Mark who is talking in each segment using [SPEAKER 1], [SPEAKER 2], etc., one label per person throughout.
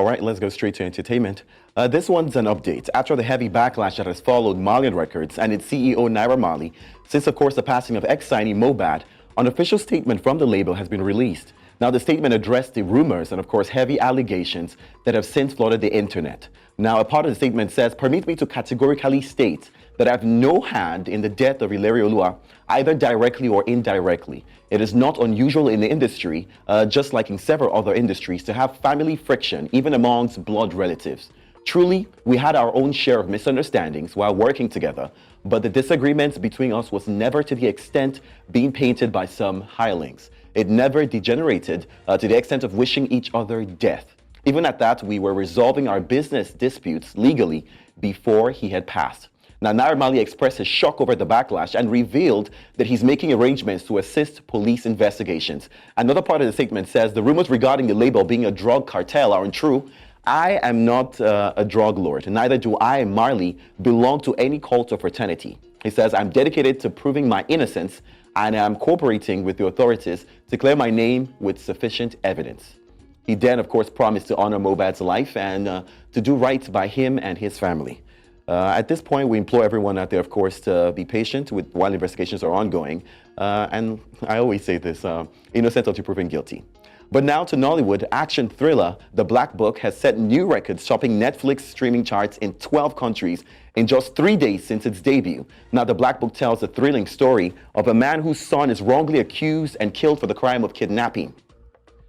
[SPEAKER 1] All right, let's go straight to entertainment. This one's an update. After the heavy backlash that has followed Malian Records and its CEO Naira Marley, since of course the passing of ex-signee Mobad, an official statement from the label has been released. Now the statement addressed the rumors and of course heavy allegations that have since flooded the internet. Now a part of the statement says, "Permit me to categorically state that I have no hand in the death of Ilere Olua, either directly or indirectly. It is not unusual in the industry, just like in several other industries, to have family friction, even amongst blood relatives. Truly, we had our own share of misunderstandings while working together, but the disagreements between us was never to the extent being painted by some hirelings. It never degenerated to the extent of wishing each other death. Even at that, we were resolving our business disputes legally before he had passed." Now, Naira Marley expressed his shock over the backlash and revealed that he's making arrangements to assist police investigations. Another part of the statement says, "The rumors regarding the label being a drug cartel are untrue. I am not a drug lord, neither do I, Marley, belong to any cult or fraternity." He says, "I'm dedicated to proving my innocence and I'm cooperating with the authorities to clear my name with sufficient evidence." He then, of course, promised to honor Mobad's life and to do right by him and his family. At this point, we implore everyone out there, of course, to be patient while investigations are ongoing. And I always say this, innocent until proven guilty. But now to Nollywood, action thriller The Black Book has set new records, topping Netflix streaming charts in 12 countries in just 3 days since its debut. Now, The Black Book tells a thrilling story of a man whose son is wrongly accused and killed for the crime of kidnapping.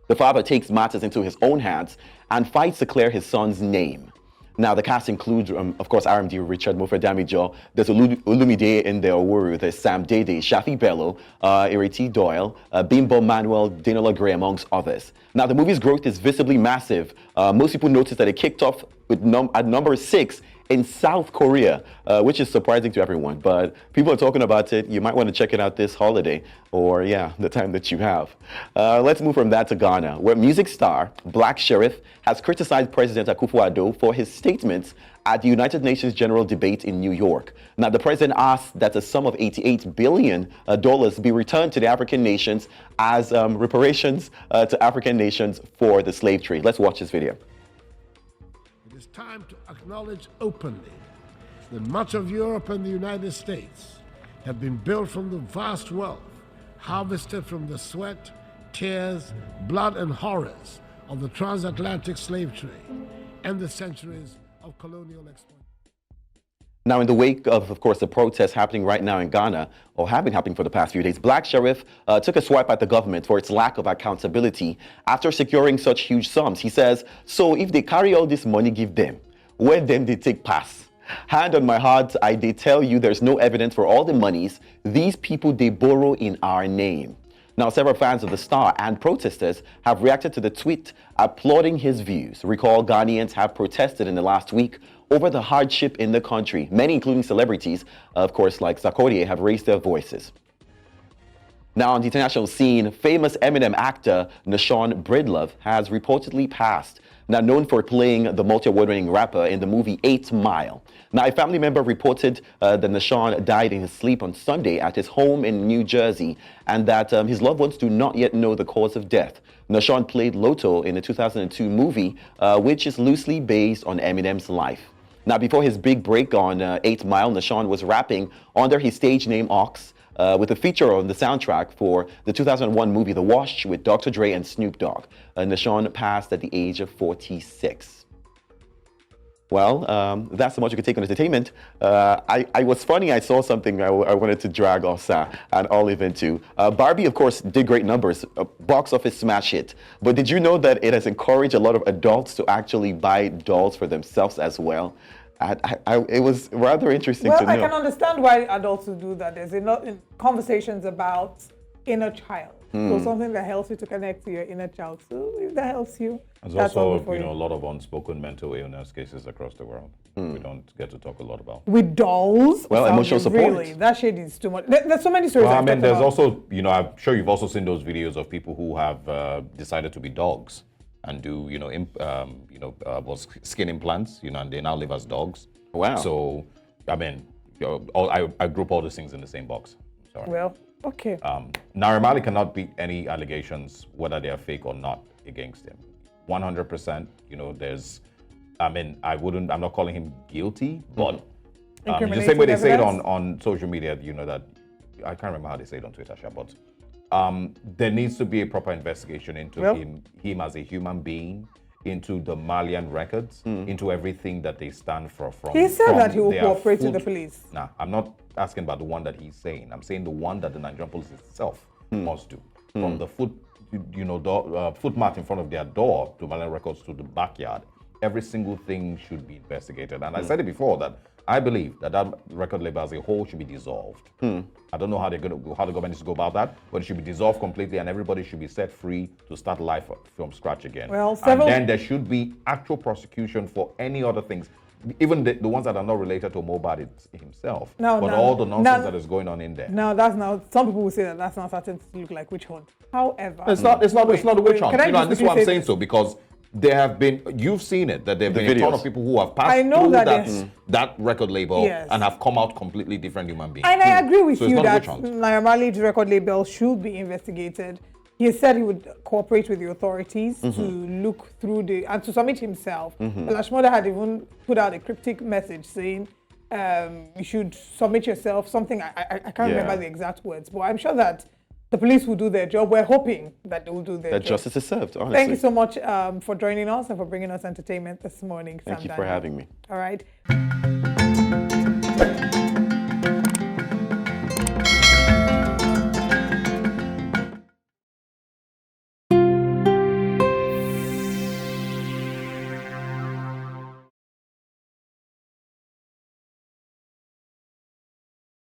[SPEAKER 1] The father takes matters into his own hands and fights to clear his son's name. Now, the cast includes, of course, RMD Richard Mofe-Damijo, there's Olumide in the Owuru, there's Sam Dede, Shafi Bello, Ireti Doyle, Bimbo Manuel, Danola Gray, amongst others. Now, the movie's growth is visibly massive. Most people noticed that it kicked off with at number 6 in South Korea, which is surprising to everyone. But people are talking about it. You might want to check it out this holiday or, yeah, the time that you have. Let's move from that to Ghana, where music star Black Sherif has criticized President Akufo-Addo for his statements at the United Nations General Debate in New York. Now, the president asked that a sum of $88 billion be returned to the African nations as reparations to African nations for the slave trade. Let's watch this video.
[SPEAKER 2] It is time to acknowledge openly that much of Europe and the United States have been built from the vast wealth harvested from the sweat, tears, blood, and horrors of the transatlantic slave trade and the centuries of colonial exploitation.
[SPEAKER 1] Now, in the wake of course, the protests happening right now in Ghana, or have been happening for the past few days, Black Sherif took a swipe at the government for its lack of accountability after securing such huge sums. He says, "So if they carry all this money, give them. Where them they take pass? Hand on my heart, I they tell you there's no evidence for all the monies these people they borrow in our name." Now, several fans of the star and protesters have reacted to the tweet applauding his views. Recall, Ghanaians have protested in the last week over the hardship in the country. Many, including celebrities, of course, like Sarkodie, have raised their voices. Now, on the international scene, famous Eminem actor Nashawn Breedlove has reportedly passed. Now, known for playing the multi-award-winning rapper in the movie 8 Mile. Now, a family member reported that Nashawn died in his sleep on Sunday at his home in New Jersey, and that his loved ones do not yet know the cause of death. Nashawn played Lotto in the 2002 movie, which is loosely based on Eminem's life. Now, before his big break on 8 Mile, Nashawn was rapping under his stage name Ox, with a feature on the soundtrack for the 2001 movie The Wash with Dr. Dre and Snoop Dogg. Nashawn passed at the age of 46. Well, that's so much you could take on entertainment. I was funny, I saw something I wanted to drag Osa and Olive into. Barbie, of course, did great numbers, box office smash hit. But did you know that it has encouraged a lot of adults to actually buy dolls for themselves as well? It was rather interesting to know.
[SPEAKER 3] Well, I can understand why adults would do that. There's a lot in conversations about inner child. So something that helps you to connect to your inner child. So if that helps you,
[SPEAKER 4] there's
[SPEAKER 3] that's
[SPEAKER 4] also a lot of unspoken mental illness cases across the world. We don't get to talk a lot about.
[SPEAKER 3] With dolls?
[SPEAKER 1] Well, emotional support.
[SPEAKER 3] Really, that shade is too much. There's so many stories.
[SPEAKER 4] Well, I mean, there's also, I'm sure you've also seen those videos of people who have decided to be dogs and do, skin implants, and they now live as dogs.
[SPEAKER 1] Wow.
[SPEAKER 4] So, I mean, I group all these things in the same box. Sorry.
[SPEAKER 3] Well, okay.
[SPEAKER 4] Naira Marley cannot be any allegations, whether they are fake or not, against him. 100%. You know, there's, I mean, I'm not calling him guilty, but it's the same way they say it on social media, you know, that, I can't remember how they say it on Twitter, but there needs to be a proper investigation into him as a human being, into the Malian Records, into everything that they stand for.
[SPEAKER 3] He said that he will cooperate with the police.
[SPEAKER 4] Nah, I'm not asking about the one that he's saying. I'm saying the one that the Nigerian police itself must do. From the footmat in front of their door to Malian Records to the backyard, every single thing should be investigated. And I said it before that I believe that record label as a whole should be dissolved. I don't know how the government needs to go about that, but it should be dissolved completely, and everybody should be set free to start life from scratch again.
[SPEAKER 3] Well,
[SPEAKER 4] and then there should be actual prosecution for any other things, even the ones that are not related to Mohbad himself, all the nonsense that is going on in there.
[SPEAKER 3] Now that's now, some people will say that that's not starting to look like witch hunt. However,
[SPEAKER 4] it's not a witch hunt. And this is why I'm saying so, because there have been, you've seen it, that there have been a ton of people who have passed through that record label and have come out completely different human beings.
[SPEAKER 3] And I agree with you that Naira Marley's record label should be investigated. He said he would cooperate with the authorities to look through and to submit himself. Lashmoda had even put out a cryptic message saying, you should submit yourself, something, I can't remember the exact words, but I'm sure that the police will do their job. We're hoping that they will do their job.
[SPEAKER 1] That justice is served, honestly.
[SPEAKER 3] Thank you so much for joining us and for bringing us entertainment this morning.
[SPEAKER 1] Thank you for having me.
[SPEAKER 3] All right.